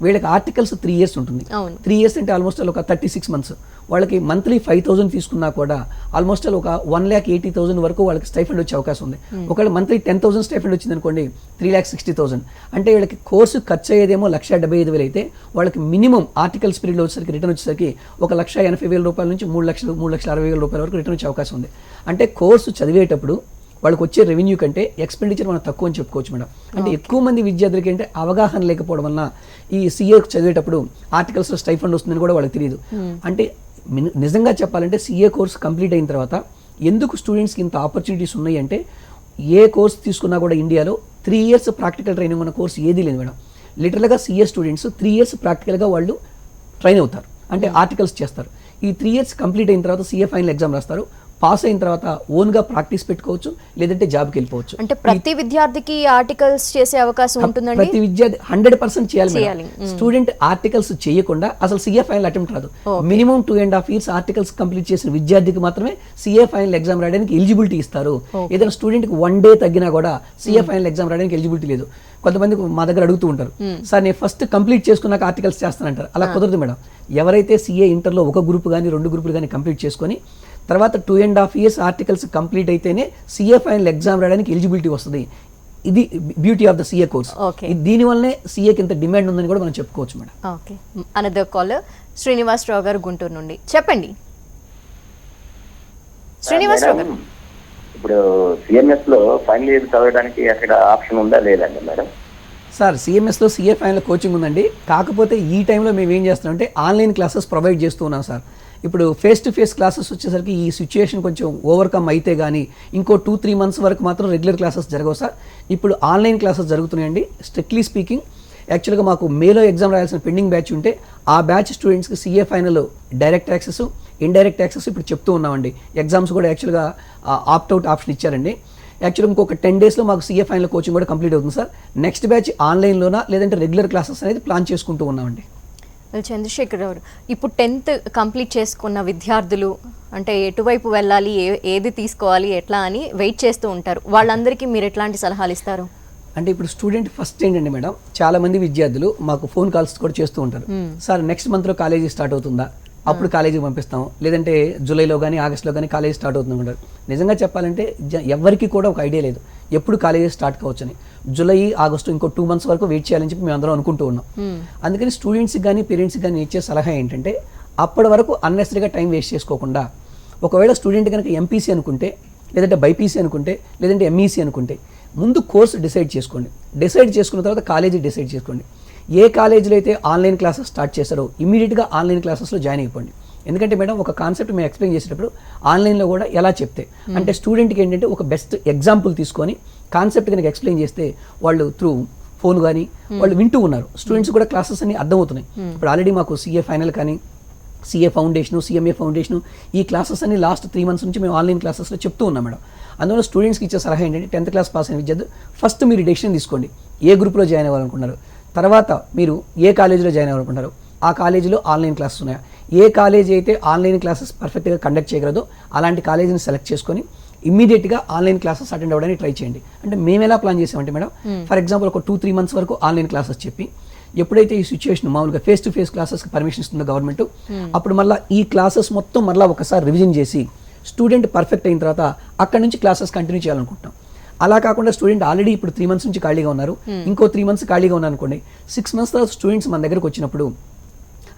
Speaker 2: వీళ్ళకి ఆర్టికల్స్ 3 years ఉంటుంది. 3 years అంటే ఆల్మోస్ట్ ఒక 36 months. వాళ్ళకి మంత్లీ 5,000 తీసుకున్నా కూడా ఆల్మోస్ట్ ఒక 1,80,000 వరకు వాళ్ళకి స్టైఫండ్ వచ్చే అవకాశం ఉంది. ఒకవేళ మంత్లీ 10,000 స్టైఫండ్ వచ్చింది అనుకోండి, 3,60,000. అంటే వీళ్ళకి కోర్సు ఖర్చు అయ్యేదేమో 1,75,000 అయితే వాళ్ళకి మినిమం ఆర్టికల్స్ పీరియడ్లో వచ్చేసరికి రిటర్న్ వచ్చేసరికి 1,80,000 రూపాయల నుంచి 3,60,000 రూపాయల వరకు రిటర్న్ వచ్చే అవకాశం ఉంది. అంటే కోర్సు చదివేటప్పుడు వాళ్ళకి వచ్చే రెవెన్యూ కంటే ఎక్స్పెండిచర్ మనం తక్కువ అని చెప్పుకోవచ్చు మేడం. అంటే ఎక్కువ మంది విద్యార్థులకి అంటే అవగాహన లేకపోవడం వలన ఈ సిఏ చదివేటప్పుడు ఆర్టికల్స్లో స్టైఫండ్ వస్తుందని కూడా వాళ్ళకి తెలియదు. అంటే నిజంగా చెప్పాలంటే సిఏ కోర్స్ కంప్లీట్ అయిన తర్వాత ఎందుకు స్టూడెంట్స్కి ఇంత ఆపర్చునిటీస్ ఉన్నాయి అంటే, ఏ కోర్స్ తీసుకున్నా కూడా ఇండియాలో 3 years ప్రాక్టికల్ ట్రైనింగ్ ఉన్న కోర్స్ ఏదీ లేదు మేడం. లిటరల్గా సిఏ స్టూడెంట్స్ 3 years ప్రాక్టికల్గా వాళ్ళు ట్రైన్ అవుతారు, అంటే ఆర్టికల్స్ చేస్తారు. ఈ 3 years కంప్లీట్ అయిన తర్వాత సిఏ ఫైనల్ ఎగ్జామ్ రాస్తారు. పాస్ అయిన తర్వాత ఓన్గా ప్రాక్టీస్ పెట్టుకోవచ్చు, లేదంటే జాబ్కి వెళ్ళిపోవచ్చు.
Speaker 1: అంటే ప్రతి విద్యార్థికి ఆర్టికల్స్ చేసే అవకాశం ఉంటుందండి?
Speaker 2: ప్రతి విద్యార్థి 100% చేయాలి. స్టూడెంట్ ఆర్టికల్స్ చేయకుండా అసలు సిఏ ఫైనల్ అటెంప్ట్ రాదు. మినిమం 2.5 years ఆర్టికల్స్ కంప్లీట్ చేసిన విద్యార్థికి మాత్రమే సిఏ ఫైనల్ ఎగ్జామ్ రాయడానికి ఎలిజిబిలిటీ ఇస్తారు. ఏదైనా స్టూడెంట్కి 1 day తగ్గినా కూడా సిఏ ఫైనల్ ఎగ్జామ్ రాయడానికి ఎలిజిబిలిటీ లేదు. కొంతమంది మా దగ్గర అడుగుతూ ఉంటారు, సార్ నేను ఫస్ట్ కంప్లీట్ చేసుకున్నాక ఆర్టికల్స్ చేస్తానంటారు. అలా కుదరదు మేడం. ఎవరైతే సిఏ ఇంటర్లో ఒక గ్రూప్ కానీ 2 గ్రూపులు కానీ కంప్లీట్ చేసుకొని తర్వాత 2.5 years ఆర్టికల్స్ కంప్లీట్ అయితేనే సిఏ ఫైనల్ ఎగ్జామ్ రాయడానికి ఎలిజిబిలిటీ వస్తుంది. ఇది beauty of the CA course. దీనివల్లనే సిఏకి ఇంత డిమాండ్ ఉందని కూడా మనం చెప్పుకోవచ్చు madam.
Speaker 1: Okay, another caller Srinivasa Rao garu Guntur నుండి. చెప్పండి శ్రీనివాసరావు గారు.
Speaker 3: ఇప్పుడు సిఎంఎస్ లో ఫైనల్ ఇయర్ చదవడానికి అక్కడ ఆప్షన్ ఉందా లేదండి మేడం?
Speaker 2: సార్ సిఎంఎస్లో సిఏ ఫైనల్ కోచింగ్ ఉందండి. కాకపోతే ఈ టైంలో మేము ఏం చేస్తున్నామంటే ఆన్లైన్ క్లాసెస్ ప్రొవైడ్ చేస్తూ ఉన్నాం సార్. ఇప్పుడు ఫేస్ టు ఫేస్ క్లాసెస్ వచ్చేసరికి ఈ సిచ్యుయేషన్ కొంచెం ఓవర్కమ్ అయితే కానీ ఇంకో 2-3 months వరకు మాత్రం రెగ్యులర్ క్లాసెస్ జరగవు సార్. ఇప్పుడు ఆన్లైన్ క్లాసెస్ జరుగుతున్నాయండి. స్ట్రిక్ట్లీ స్పీకింగ్ యాక్చువల్గా మాకు మేలో ఎగ్జామ్ రాయాల్సిన పెండింగ్ బ్యాచ్ ఉంటే ఆ బ్యాచ్ స్టూడెంట్స్కి CA final direct access, indirect access ఇప్పుడు చెప్తూ ఉన్నామండి. ఎగ్జామ్స్ కూడా యాక్చువల్గా ఆప్ట్అవుట్ ఆప్షన్ ఇచ్చారండి. యాక్చువల్గా ఇంకొక 10 డేస్లో మాకు సీఏ ఫైనల్ కోచింగ్ కూడా కంప్లీట్ అవుతుంది సార్. నెక్స్ట్ బ్యాచ్ ఆన్లైన్లోనా లేదంటే రెగ్యులర్ క్లాసెస్ అనేది ప్లాన్ చేసుకుంటూ ఉన్నామండి.
Speaker 1: చంద్రశేఖర్ గారు, ఇప్పుడు 10th కంప్లీట్ చేసుకున్న విద్యార్థులు అంటే ఎటువైపు వెళ్ళాలి, ఏది తీసుకోవాలి, ఎట్లా అని వెయిట్ చేస్తూ ఉంటారు. వాళ్ళందరికీ మీరు ఎట్లాంటి సలహాలు ఇస్తారు?
Speaker 2: అంటే ఇప్పుడు స్టూడెంట్ ఫస్ట్ ఏంటండి మేడం, చాలా మంది విద్యార్థులు మాకు ఫోన్ కాల్స్ కూడా చేస్తూ ఉంటారు. సార్ నెక్స్ట్ మంత్లో కాలేజీ స్టార్ట్ అవుతుందా, అప్పుడు కాలేజీకి పంపిస్తాం, లేదంటే జూలైలో కానీ ఆగస్టులో కానీ కాలేజీ స్టార్ట్ అవుతుంది అంటారు. నిజంగా చెప్పాలంటే ఎవరికి కూడా ఒక ఐడియా లేదు ఎప్పుడు కాలేజీ స్టార్ట్ కావచ్చని. జూలై ఆగస్టు ఇంకో 2 months వరకు వెయిట్ చేయాలని చెప్పి మేము అందరం అనుకుంటూ ఉన్నాం. అందుకని స్టూడెంట్స్కి కానీ పేరెంట్స్కి కానీ ఇచ్చే సలహా ఏంటంటే అప్పటి వరకు అన్నెసరీగా టైం వేస్ట్ చేసుకోకుండా, ఒకవేళ స్టూడెంట్ కనుక ఎంపీసీ అనుకుంటే, లేదంటే బైపీసీ అనుకుంటే, లేదంటే ఎంఈసీ అనుకుంటే ముందు కోర్సు డిసైడ్ చేసుకోండి. డిసైడ్ చేసుకున్న తర్వాత కాలేజీ డిసైడ్ చేసుకోండి. ఏ కాలేజీలో అయితే ఆన్లైన్ క్లాసెస్ స్టార్ట్ చేస్తారో ఇమీడియట్గా ఆన్లైన్ క్లాసెస్లో జాయిన్ అయిపోండి. ఎందుకంటే మేడం ఒక కాన్సెప్ట్ మేము ఎక్స్ప్లెయిన్ చేసేటప్పుడు ఆన్లైన్లో కూడా ఎలా చెప్తే అంటే స్టూడెంట్కి ఏంటంటే ఒక బెస్ట్ ఎగ్జాంపుల్ తీసుకొని కాన్సెప్ట్ కనుక ఎక్స్ప్లెయిన్ చేస్తే వాళ్ళు త్రూ ఫోన్ కానీ వాళ్ళు వింటూ ఉన్నారు. స్టూడెంట్స్ కూడా క్లాసెస్ అన్ని అర్థమవుతున్నాయి. ఇప్పుడు ఆల్రెడీ మాకు సీఏ ఫైనల్ కానీ సీఏ ఫౌండేషను, సిఎంఏ ఫౌండేషను ఈ క్లాసెస్ అన్ని లాస్ట్ 3 months నుంచి మేము ఆన్లైన్ క్లాసెస్లో చెప్తూ ఉన్నాం మేడం. అందువల్ల స్టూడెంట్స్కి ఇచ్చే సలహా ఏంటంటే 10th క్లాస్ పాస్ అయిన విద్యార్థులు ఫస్ట్ మీరు డెసిషన్ తీసుకోండి. ఏ గ్రూప్లో జాయిన్ అవ్వాలనుకుంటున్నారు, తర్వాత మీరు ఏ కాలేజీలో జాయిన్ అవ్వాలనుకుంటున్నారు, ఆ కాలేజీలో ఆన్లైన్ క్లాసెస్ ఉన్నాయా, ఏ కాలేజీ అయితే ఆన్లైన్ క్లాసెస్ పర్ఫెక్ట్గా కండక్ట్ చేయగలదో అలాంటి కాలేజీని సెలెక్ట్ చేసుకొని ఇమ్మీడియట్గా ఆన్లైన్ క్లాసెస్ అటెండ్ అవ్వడానికి ట్రై చేయండి. అంటే మేము ఎలా ప్లాన్ చేసామంటే మేడం, ఫర్ ఎగ్జాంపుల్ ఒక 2-3 months వరకు ఆన్లైన్ క్లాసెస్ చెప్పి ఎప్పుడైతే ఈ సిచ్యువేషన్ మామూలుగా ఫేస్ టు ఫేస్ క్లాసెస్కి పర్మిషన్ ఇస్తుందో గవర్నమెంట్, అప్పుడు మళ్ళీ ఈ క్లాసెస్ మొత్తం మళ్ళీ ఒకసారి రివిజన్ చేసి స్టూడెంట్ పర్ఫెక్ట్ అయిన తర్వాత అక్కడ నుంచి క్లాసెస్ కంటిన్యూ చేయాలనుకుంటున్నాం. అలా కాకుండా స్టూడెంట్ ఆల్రెడీ ఇప్పుడు 3 months నుంచి ఖాళీగా ఉన్నారు, ఇంకో 3 months ఖాళీగా ఉన్నారు అనుకోండి, 6 months తర్వాత స్టూడెంట్స్ మన దగ్గరకు వచ్చినప్పుడు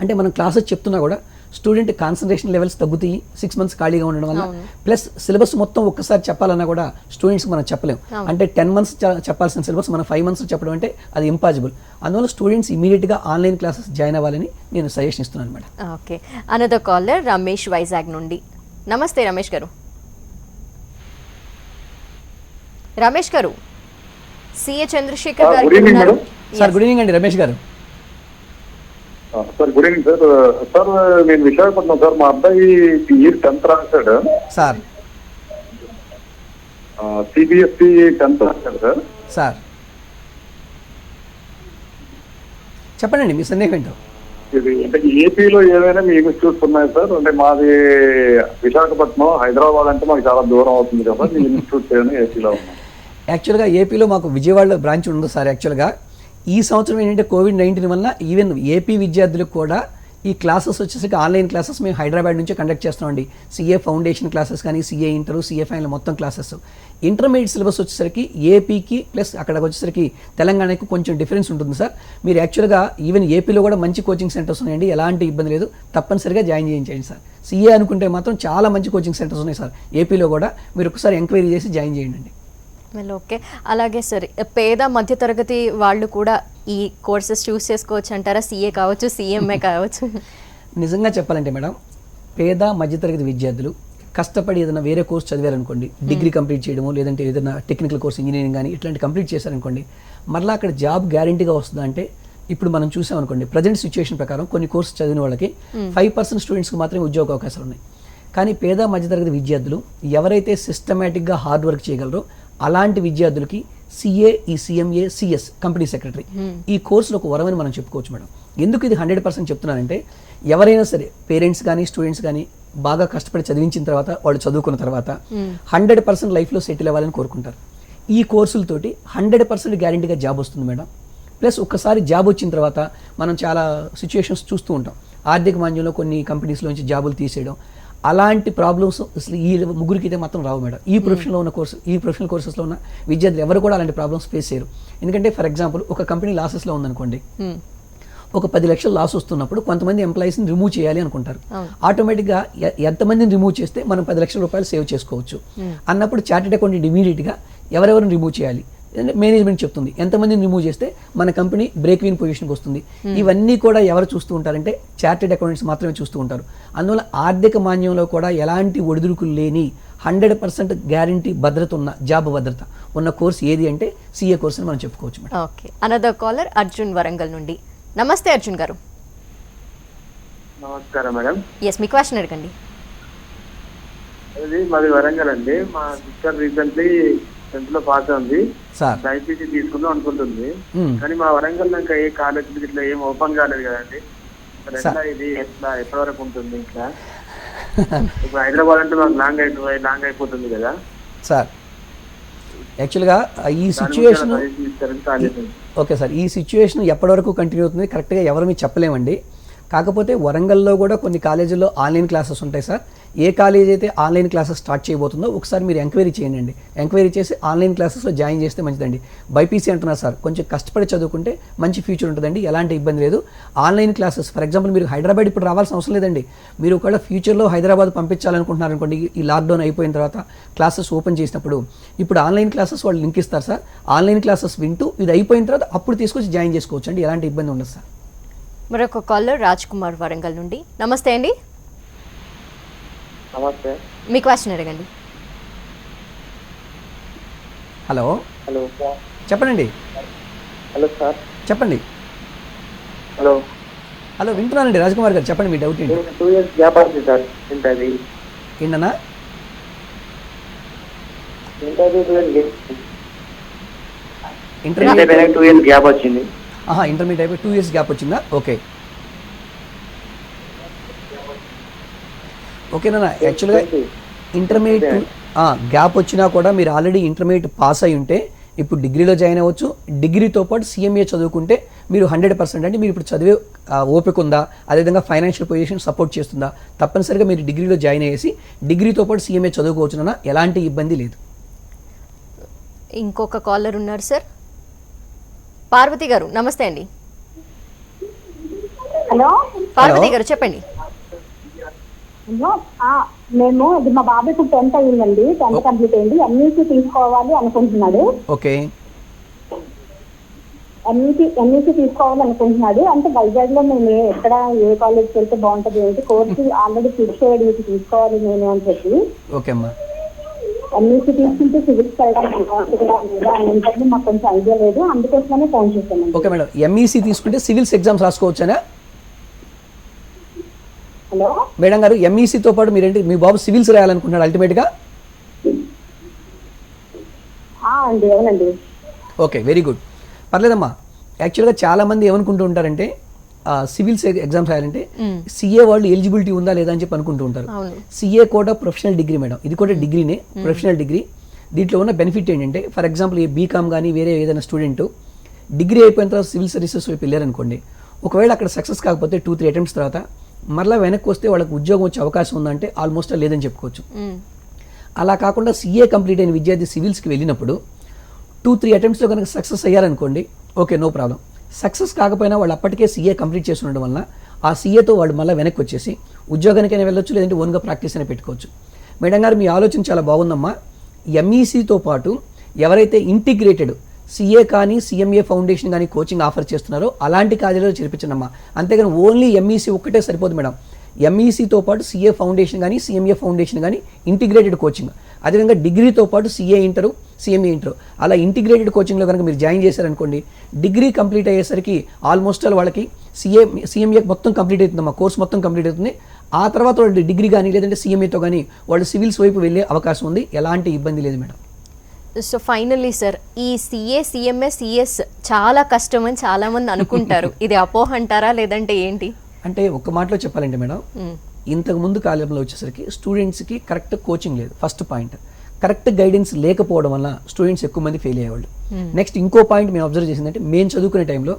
Speaker 2: అంటే మనం క్లాసెస్ చెప్తున్నా కూడా స్టూడెంట్ కాన్సన్ట్రేషన్ లెవెల్స్ తగ్గుతాయి 6 months ఖాళీగా ఉండడం వల్ల. ప్లస్ సిలబస్ మొత్తం ఒక్కసారి చెప్పాలన్నా కూడా స్టూడెంట్స్ మనం చెప్పలేం. అంటే 10 months చెప్పాల్సిన సిలబస్ మనం 5 months చెప్పడం అంటే అది ఇంపాసిబుల్. అందువల్ల స్టూడెంట్స్ ఇమీడియట్గా ఆన్లైన్ క్లాసెస్ జాయిన్ అవ్వాలని నేను సజెషన్ ఇస్తున్నాను madam.
Speaker 1: Okay, another caller Ramesh Vizag నుండి. నమస్తే రమేష్ గారు. రమేష్ గారు, సిఏ చంద్రశేఖర్ గారు
Speaker 2: సార్. గుడ్ ఈవినింగ్ అండి రమేష్ గారు.
Speaker 3: Sir good evening sir. Sir నేను విశాఖపట్నం సార్. మా అబ్బాయి ఇయర్ 10th రాశాడు
Speaker 2: సార్.
Speaker 3: సిబిఎస్ఈ 10th రాశాడు సార్.
Speaker 2: సార్ చెప్పండి మీ సందేహం ఏంటో.
Speaker 3: ఇది అంటే ఏపీలో ఏదైనా మీ ఇన్స్టిట్యూట్స్ ఉన్నాయి సార్? అంటే మాది విశాఖపట్నం, హైదరాబాద్ అంటే మాకు చాలా దూరం అవుతుంది కదా. మీ ఇన్స్టిట్యూట్స్ ఏమైనా ఏపీలో ఉన్నాయి?
Speaker 2: యాక్చువల్గా ఏపీలో మాకు విజయవాడలో బ్రాంచ్ ఉంది సార్. యాక్చువల్గా ఈ సంవత్సరం ఏంటంటే కోవిడ్-19 వల్ల ఈవెన్ ఏపీ విద్యార్థులకు కూడా ఈ క్లాసెస్ వచ్చేసరికి ఆన్లైన్ క్లాసెస్ మేము హైదరాబాద్ నుంచే కండక్ట్ చేస్తున్నామండి. సీఏ ఫౌండేషన్ క్లాసెస్ కానీ సీఏ ఇంటర్, సీఏ ఫైనల్ మొత్తం క్లాసెస్. ఇంటర్మీడియట్ సిలబస్ వచ్చేసరికి ఏపీకి ప్లస్ అక్కడికి వచ్చేసరికి తెలంగాణకి కొంచెం డిఫరెన్స్ ఉంటుంది సార్. మీరు యాక్చువల్గా ఈవెన్ ఏపీలో కూడా మంచి కోచింగ్ సెంటర్స్ ఉన్నాయండి, ఎలాంటి ఇబ్బంది లేదు. తప్పనిసరిగా జాయిన్ చేయించండి సార్. సీఏ అనుకుంటే మాత్రం చాలా మంచి కోచింగ్ సెంటర్స్ ఉన్నాయి సార్ ఏపీలో కూడా. మీరు ఒకసారి ఎంక్వైరీ చేసి జాయిన్ చేయండి.
Speaker 1: Well okay. అలాగే సరే, పేద మధ్యతరగతి వాళ్ళు కూడా ఈ కోర్సెస్ చూస్ చేసుకోవచ్చు అంటారా? సీఏ కావచ్చు, సిఎంఏ కావచ్చు.
Speaker 2: నిజంగా చెప్పాలంటే మేడం, పేద మధ్యతరగతి విద్యార్థులు కష్టపడి ఏదైనా వేరే కోర్స్ చదివారనుకోండి, డిగ్రీ కంప్లీట్ చేయడము, లేదంటే ఏదైనా టెక్నికల్ కోర్స్ ఇంజనీరింగ్ కానీ ఇట్లాంటి కంప్లీట్ చేశారనుకోండి, మరలా అక్కడ జాబ్ గ్యారంటీగా వస్తుందా అంటే ఇప్పుడు మనం చూసామనుకోండి, ప్రజెంట్ సిచ్యువేషన్ ప్రకారం కొన్ని కోర్సు చదివిన వాళ్ళకి 5% స్టూడెంట్స్కి మాత్రమే ఉద్యోగ అవకాశాలు ఉన్నాయి. కానీ పేద మధ్యతరగతి విద్యార్థులు ఎవరైతే సిస్టమేటిక్గా హార్డ్ వర్క్ చేయగలరో అలాంటి విద్యార్థులకి సిఏ, ఈ సిఎంఏ, సిఎస్ కంపెనీ సెక్రటరీ ఈ కోర్సులో ఒక వరమని మనం చెప్పుకోవచ్చు మేడం. ఎందుకు ఇది 100% చెప్తున్నానంటే, ఎవరైనా సరే పేరెంట్స్ కానీ స్టూడెంట్స్ కానీ బాగా కష్టపడి చదివించిన తర్వాత వాళ్ళు చదువుకున్న తర్వాత 100% లైఫ్లో సెటిల్ అవ్వాలని కోరుకుంటారు. ఈ కోర్సులతోటి 100% గ్యారంటీగా జాబ్ వస్తుంది మేడం. ప్లస్ ఒక్కసారి జాబ్ వచ్చిన తర్వాత మనం చాలా సిచ్యువేషన్స్ చూస్తూ ఉంటాం. ఆర్థిక మాంద్యంలో కొన్ని కంపెనీస్లోంచి జాబులు తీసేయడం, అలాంటి ప్రాబ్లమ్స్ అసలు ఈ ముగ్గురికి అయితే మాత్రం రావు మేడం. ఈ ప్రొఫెషన్లో ఉన్న కోర్సు, ఈ ప్రొఫెషనల్ కోర్సెస్లో ఉన్న విద్యార్థులు ఎవరు కూడా అలాంటి ప్రాబ్లమ్స్ ఫేస్ చేయరు. ఎందుకంటే ఫర్ ఎగ్జాంపుల్ ఒక కంపెనీ లాసెస్లో ఉందనుకోండి, ఒక 10 లక్షలు లాస్ వస్తున్నప్పుడు కొంతమంది ఎంప్లాయీస్ని రిమూవ్ చేయాలి అనుకుంటారు. ఆటోమేటిక్గా ఎంతమందిని రిమూవ్ చేస్తే మనం 10 లక్షల రూపాయలు సేవ్ చేసుకోవచ్చు అన్నప్పుడు చార్టెడ్ అకౌంటెంట్ ఇమీడియట్గా ఎవరెవరిని రిమూవ్ చేయాలి మేనేజ్మెంట్ చెప్తుంది. ఎంతమందిని రిమూవ్ చేస్తే మన కంపెనీ బ్రేక్ ఈవెన్ పొజిషన్కి వస్తుంది. ఇవన్నీ కూడా ఎవరు చూస్తూ ఉంటారంటే చార్టెడ్ అకౌంటెంట్స్ మాత్రమే చూస్తూ ఉంటారు. అందువల్ల ఆర్థిక మాన్యంలో కూడా ఎలాంటి ఒడిదుడుకులు లేని 100% గ్యారంటీ భద్రత ఉన్న, జాబ్ భద్రత ఉన్న కోర్స్ ఏది అంటే సీఏ కోర్స్ అని మనం చెప్పుకోవచ్చు madam.
Speaker 1: Okay, another caller Arjun Warangal నుండి. నమస్తే అర్జున్ గారు.
Speaker 3: నమస్కారం మేడం.
Speaker 1: ఎస్, మీ క్వశ్చన్ అడగండి.
Speaker 3: అది మాది వరంగల్ అండి. మా సిస్టర్ రీసెంట్లీ
Speaker 4: 10th లో పాస్ ఉంది.
Speaker 2: సార్
Speaker 4: బైపీసీ తీసుకుందాం అనుకుంటుంది. కానీ మా వరంగల్ ఇంకా ఏ కాలేజ్ ఇట్లా ఏం ఓపెన్ కాలేదు కదండి. మరి ఎట్లా ఇది ఎట్లా ఎప్పటి వరకు ఉంటుంది ఇట్లా? ఇప్పుడు హైదరాబాద్ అంటే మాకు లాంగ్ అయిపోతుంది కదా
Speaker 2: సార్. యాక్చువల్గా ఈ సిచ్యువేషన్ ఓకే సార్, ఈ సిచ్యువేషన్ ఎప్పటి వరకు కంటిన్యూ అవుతుంది కరెక్ట్గా ఎవరు మీరు చెప్పలేమండి. కాకపోతే వరంగల్లో కూడా కొన్ని కాలేజీల్లో ఆన్లైన్ క్లాసెస్ ఉంటాయి సార్. ఏ కాలేజ్ అయితే ఆన్లైన్ క్లాసెస్ స్టార్ట్ చేయబోతుందో ఒకసారి మీరు ఎంక్వైరీ చేయండి. ఎంక్వైరీ చేసి ఆన్లైన్ క్లాసెస్లో జాయిన్ చేస్తే మంచిదండి. బైపీసీ అంటున్నారు సార్, కొంచెం కష్టపడి చదువుకుంటే మంచి ఫ్యూచర్ ఉంటుందండి, ఎలాంటి ఇబ్బంది లేదు. ఆన్లైన్ క్లాసెస్ ఫర్ ఎగ్జాంపుల్ మీరు హైదరాబాద్ ఇప్పుడు రావాల్సిన అవసరం లేదండి. మీరు ఒకవేళ ఫ్యూచర్లో హైదరాబాద్ పంపించాలనుకుంటున్నారు అనుకోండి, ఈ లాక్డౌన్ అయిపోయిన తర్వాత క్లాసెస్ ఓపెన్ చేసినప్పుడు ఇప్పుడు ఆన్లైన్ క్లాసెస్ వాళ్ళు లింక్ ఇస్తారు సార్. ఆన్లైన్ క్లాసెస్ వింటూ ఇది అయిపోయిన తర్వాత అప్పుడు తీసుకొచ్చి జాయిన్ చేసుకోవచ్చు అండి, ఎలాంటి ఇబ్బంది ఉండదు సార్.
Speaker 1: మరొక కాలర్ రాజ్ కుమార్ వరంగల్ నుండి. నమస్తే అండి.
Speaker 4: నమస్తే.
Speaker 1: మీ క్వశ్చన్ అడగండి.
Speaker 2: హలో
Speaker 4: హలో
Speaker 2: చెప్పండి.
Speaker 4: Hello sir.
Speaker 2: చెప్పండి.
Speaker 4: హలో
Speaker 2: హలో వింటున్నానండి రాజ్కుమార్ గారు, చెప్పండి మీ డౌట్ ఏంటి?
Speaker 4: 2 years గ్యాప్ అవుతుంది సార్. ఏంటది
Speaker 2: ఏంటన్నా?
Speaker 4: ఇంటర్మీడియట్ 2 years గ్యాప్ వచ్చింది.
Speaker 2: ఇంటర్మీడియట్ అయిపోయి 2 years గ్యాప్ వచ్చిందా? ఓకేనా. యాక్చువల్గా ఇంటర్మీడియట్ గ్యాప్ వచ్చినా కూడా మీరు ఆల్రెడీ ఇంటర్మీడియట్ పాస్ అయి ఉంటే ఇప్పుడు డిగ్రీలో జాయిన్ అవ్వచ్చు. డిగ్రీతో పాటు CMA చదువుకుంటే మీరు 100% అంటే మీరు ఇప్పుడు చదివే ఓపిక ఉందా, అదేవిధంగా ఫైనాన్షియల్ పొజిషన్ సపోర్ట్ చేస్తుందా, తప్పనిసరిగా మీరు డిగ్రీలో జాయిన్ అయ్యేసి డిగ్రీతో పాటు CMA చదువుకోవచ్చునన్నా ఎలాంటి ఇబ్బంది లేదు.
Speaker 1: ఇంకొక కాలర్ ఉన్నారు సార్. పార్వతి గారు నమస్తే అండి.
Speaker 5: హలో
Speaker 1: పార్వతి గారు చెప్పండి.
Speaker 5: మేము ఇది మా బాబు ఇప్పుడు 10th అయ్యిందండి. 10th కంప్లీట్ అయింది. ఎంఈసీ తీసుకోవాలి అనుకుంటున్నాడు.
Speaker 2: ఓకే.
Speaker 5: ఎంఈసీ తీసుకోవాలి అనుకుంటున్నాడు. అంటే వైజాగ్ లో మేము ఎక్కడ ఏ కాలేజ్కి వెళ్తే బాగుంటది ఏంటి కోర్సు ఆల్రెడీ ఫిక్స్ అయ్యాడు, ఇది తీసుకోవాలి నేను అని చెప్పి.
Speaker 2: ఓకే అమ్మా.
Speaker 5: ఎంఈసీ తీసుకుంటే సివిల్స్ వెళ్ళడం ఏంటంటే మాకు కొంచెం ఐడియా లేదు, అందుకోసమే ఫోన్ చేశాను.
Speaker 2: ఓకే మేడం, ఎంఈసీ తీసుకుంటే సివిల్స్ ఎగ్జామ్స్ రాసుకోవచ్చానా?
Speaker 5: హలో
Speaker 2: మేడం గారు, ఎంఈసీతో పాటు మీరేంటి మీ బాబు సివిల్స్ రాయాలనుకుంటున్నాడు అల్టిమేట్గా?
Speaker 5: అండి అవునండి.
Speaker 2: Okay, very good. పర్లేదమ్మా. యాక్చువల్గా చాలామంది ఏమనుకుంటూ ఉంటారంటే సివిల్స్ ఎగ్జామ్స్ రాయాలంటే సిఏ వాళ్ళు ఎలిజిబిలిటీ ఉందా లేదా అని చెప్పి అనుకుంటూ ఉంటారు. సిఏ కూడా ప్రొఫెషనల్ డిగ్రీ మేడం, ఇది కూడా డిగ్రీనే, ప్రొఫెషనల్ డిగ్రీ. దీంట్లో ఉన్న బెనిఫిట్ ఏంటంటే ఫర్ ఎగ్జాంపుల్ బీకామ్ కానీ వేరే ఏదైనా స్టూడెంట్ డిగ్రీ అయిపోయిన తర్వాత సివిల్ సర్వీసెస్ వైపు వెళ్ళారనుకోండి, ఒకవేళ అక్కడ సక్సెస్ కాకపోతే 2-3 అటెంప్ట్స్ తర్వాత మరలా వెనక్కి వస్తే వాళ్ళకి ఉద్యోగం వచ్చే అవకాశం ఉందంటే ఆల్మోస్ట్ లేదని చెప్పుకోవచ్చు. అలా కాకుండా సిఏ కంప్లీట్ అయిన విద్యార్థి సివిల్స్కి వెళ్ళినప్పుడు 2-3 అటెంప్ట్స్లో కనుక సక్సెస్ అయ్యారనుకోండి, ఓకే నో ప్రాబ్లం. సక్సెస్ కాకపోయినా వాళ్ళు అప్పటికే సిఏ కంప్లీట్ చేసి ఉండడం వల్ల ఆ సిఏతో వాళ్ళు మళ్ళీ వెనక్కి వచ్చేసి ఉద్యోగానికైనా వెళ్ళొచ్చు, లేదంటే ఓన్గా ప్రాక్టీస్ అయినా పెట్టుకోవచ్చు. మేడం గారు, మీ ఆలోచన చాలా బాగుందమ్మా. ఎంఈసీతో పాటు ఎవరైతే ఇంటిగ్రేటెడ్ సిఏ కానీ CMA ఫౌండేషన్ కానీ కోచింగ్ ఆఫర్ చేస్తున్నారో అలాంటి కాలేజీలో చేర్పించండమ్మా. అంతేగాని ఓన్లీ ఎంఈసీ ఒక్కటే సరిపోదు మేడం. ఎంఈసీతో పాటు CA ఫౌండేషన్ కానీ CMA ఫౌండేషన్ కానీ ఇంటిగ్రేటెడ్ కోచింగ్, అదేవిధంగా డిగ్రీతో పాటు CA ఇంటరు CMA ఇంటరు అలా ఇంటిగ్రేటెడ్ కోచింగ్లో కనుక మీరు జాయిన్ చేశారనుకోండి, డిగ్రీ కంప్లీట్ అయ్యేసరికి ఆల్మోస్ట్ వాళ్ళకి CMA మొత్తం కంప్లీట్ అవుతుందమ్మా, కోర్స్ మొత్తం కంప్లీట్ అవుతుంది. ఆ తర్వాత వాళ్ళు డిగ్రీ కానీ లేదంటే CMAతో కానీ వాళ్ళు సివిల్స్ వైపు వెళ్ళే అవకాశం ఉంది, ఎలాంటి ఇబ్బంది లేదు మేడం.
Speaker 1: సో ఫైనల్లీ సార్, ఈ CA CMA CS చాలా కష్టం అని చాలా మంది అనుకుంటారు. ఇది అపోహ అంటారా లేదంటే ఏంటి?
Speaker 2: అంటే ఒక్క మాటలో చెప్పాలంటే మేడం, ఇంతకు ముందు కాలంలో వచ్చేసరికి స్టూడెంట్స్కి కరెక్ట్ కోచింగ్ లేదు. ఫస్ట్ పాయింట్, కరెక్ట్ గైడెన్స్ లేకపోవడం వల్ల స్టూడెంట్స్ ఎక్కువ మంది ఫెయిల్ అయ్యేవాళ్ళు. నెక్స్ట్ ఇంకో పాయింట్ మేము అబ్జర్వ్ చేసిందంటే, మేము చదువుకునే టైంలో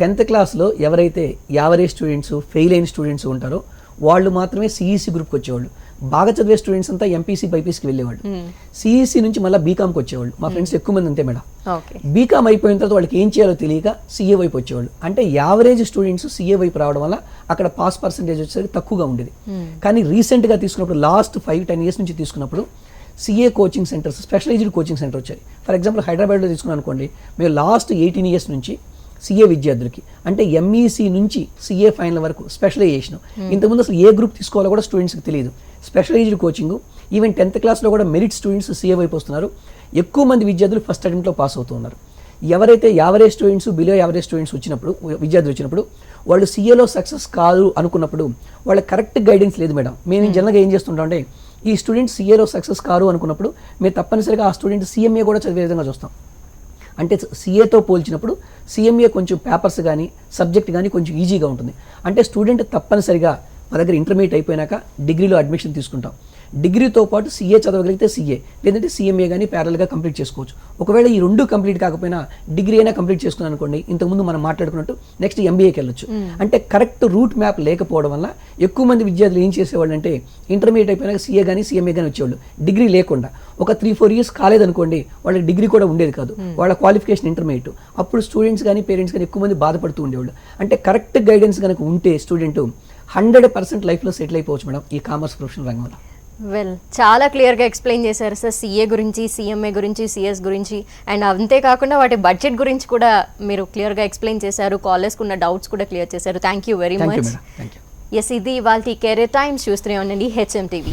Speaker 2: 10th క్లాస్లో ఎవరైతే యావరేజ్ స్టూడెంట్స్ ఫెయిల్ అయిన స్టూడెంట్స్ ఉంటారో వాళ్ళు మాత్రమే సిఈసి గ్రూప్కి వచ్చేవాళ్ళు. బాగా చదివే స్టూడెంట్స్ అంతా ఎంపీసీ బైపీసీకి వెళ్ళేవాళ్ళు. సిఈసి నుంచి మళ్ళీ బీకామ్కి వచ్చేవాళ్ళు. మా ఫ్రెండ్స్ ఎక్కువ మంది అంతే మేడం. బీకామ్ అయిపోయిన తర్వాత వాళ్ళకి ఏం చేయాలో తెలియక సిఏ వైపు వచ్చేవాళ్ళు. అంటే యావరేజ్ స్టూడెంట్స్ సిఏ వైపు రావడం వల్ల అక్కడ పాస్ పర్సంటేజ్ వచ్చేసరికి తక్కువగా ఉండేది. కానీ రీసెంట్గా తీసుకున్నప్పుడు లాస్ట్ 5-10 years నుంచి తీసుకున్నప్పుడు CA coaching centres, specialised coaching centre వచ్చాయి. ఫర్ ఎగ్జాంపుల్ హైదరాబాద్లో తీసుకున్నాను అనుకోండి, మేము లాస్ట్ 18 years నుంచి సిఏ విద్యార్థులకి అంటే ఎంఈసీ నుంచి సిఏ ఫైనల్ వరకు స్పెషలైజేషన్. ఇంతకుముందు అసలు ఏ గ్రూప్ తీసుకోవాలో కూడా స్టూడెంట్స్కి తెలియదు. స్పెషలైజ్డ్ కోచింగ్, ఈవెన్ 10th క్లాస్లో కూడా మెరిట్ స్టూడెంట్స్ సిఏ వైపు వస్తున్నారు. ఎక్కువ మంది విద్యార్థులు ఫస్ట్ అటెంప్ట్లో పాస్ అవుతున్నారు. ఎవరైతే average students below average students వచ్చినప్పుడు విద్యార్థులు వచ్చినప్పుడు వాళ్ళు సిఏలో సక్సెస్ కాదు అనుకున్నప్పుడు వాళ్ళకి కరెక్ట్ గైడెన్స్ లేదు మేడం. మేము జనరల్గా ఏం చేస్తుంటాం అంటే ఈ స్టూడెంట్ సీఏలో సక్సెస్ కారు అనుకున్నప్పుడు మీరు తప్పనిసరిగా ఆ స్టూడెంట్ సీఎంఏ కూడా చదివే విధంగా చూస్తాం. అంటే సీఏతో పోల్చినప్పుడు సీఎంఏ కొంచెం పేపర్స్ కానీ సబ్జెక్ట్ కానీ కొంచెం ఈజీగా ఉంటుంది. అంటే స్టూడెంట్ తప్పనిసరిగా మా దగ్గర ఇంటర్మీడియట్ అయిపోయినాక డిగ్రీలో అడ్మిషన్ తీసుకుంటాం. డిగ్రీతో పాటు సీఏ చదవగలిగితే సీఏ, లేదంటే సీఎంఏ కానీ ప్యారల్గా కంప్లీట్ చేసుకోవచ్చు. ఒకవేళ ఈ రెండు కంప్లీట్ కాకపోయినా డిగ్రీ అయినా కంప్లీట్ చేసుకున్నాను అనుకోండి, ఇంతకుముందు మనం మాట్లాడుకున్నట్టు నెక్స్ట్ ఎంబీఏకి వెళ్ళొచ్చు. అంటే కరెక్ట్ రూట్ మ్యాప్ లేకపోవడం వల్ల ఎక్కువ మంది విద్యార్థులు ఏం చేసేవాళ్ళు అంటే ఇంటర్మీడియట్ అయిపోయినాక సీఏ కానీ సీఎంఏ కానీ వచ్చేవాళ్ళు డిగ్రీ లేకుండా. ఒక 3-4 years కాలేదనుకోండి, వాళ్ళకి డిగ్రీ కూడా ఉండేది కాదు, వాళ్ళ క్వాలిఫికేషన్ ఇంటర్మీడియట్. అప్పుడు స్టూడెంట్స్ కానీ పేరెంట్స్ కానీ ఎక్కువ మంది బాధపడుతూ ఉండేవాళ్ళు. అంటే కరెక్ట్ గైడెన్స్ కనుక ఉంటే స్టూడెంట్ 100% లైఫ్లో సెటిల్ అయిపోవచ్చు మేడం ఈ కామర్స్ ప్రొఫెషనల్ రంగంలో.
Speaker 1: వెల్, చాలా క్లియర్గా ఎక్స్ప్లెయిన్ చేశారు సార్, సీఏ గురించి, సీఎంఏ గురించి, సిఎస్ గురించి, అండ్ అంతేకాకుండా వాటి బడ్జెట్ గురించి కూడా మీరు క్లియర్గా ఎక్స్ప్లెయిన్ చేశారు. కాలేజ్కి ఉన్న డౌట్స్ కూడా క్లియర్ చేశారు. Thank you very much.
Speaker 2: Thank you.
Speaker 1: Yes, ఇది ఇవాళ కెరీర్ టైమ్స్. చూస్తూనే ఉండండి HM TV.